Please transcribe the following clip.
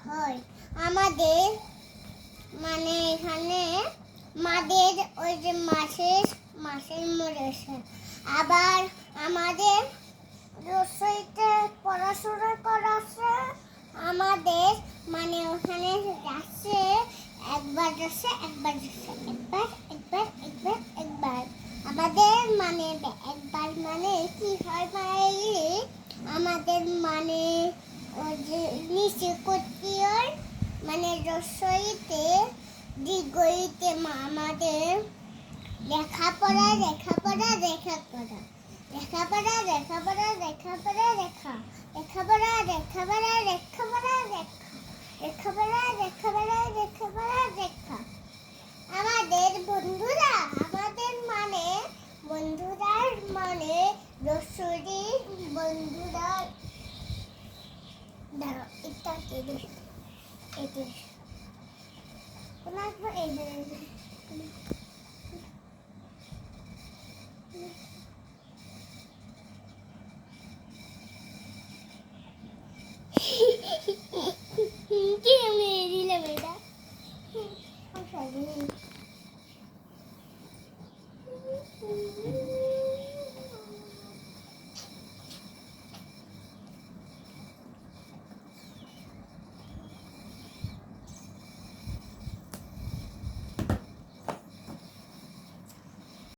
হয়। আমাদের মানে এখানে মাদের ওই যে মাসের মরেছে। আবার আমাদের রসইতে পড়াশোনা করাছে। আমাদের মানে ওখানে যাচ্ছে একবার যাচ্ছে একবার আমাদের মানে একবার মানে কি হয় মানে আমাদের মানে ওই যে নিচে করতে মানে রসইতে দিগইতে আমাদের লেখাপড়া লেখাপড়া লেখাপড়া লেখাপড়া লেখাপড়া লেখাপড়া লেখা লেখাপড়া লেখাপড়া লেখাপড়া লেখা লেখাপড়া লেখাপড়া লেখাপড়া লেখা আমাদের বন্ধুরার মানে রসুরি বন্ধুরা দাঁড়াও এটা এটা এই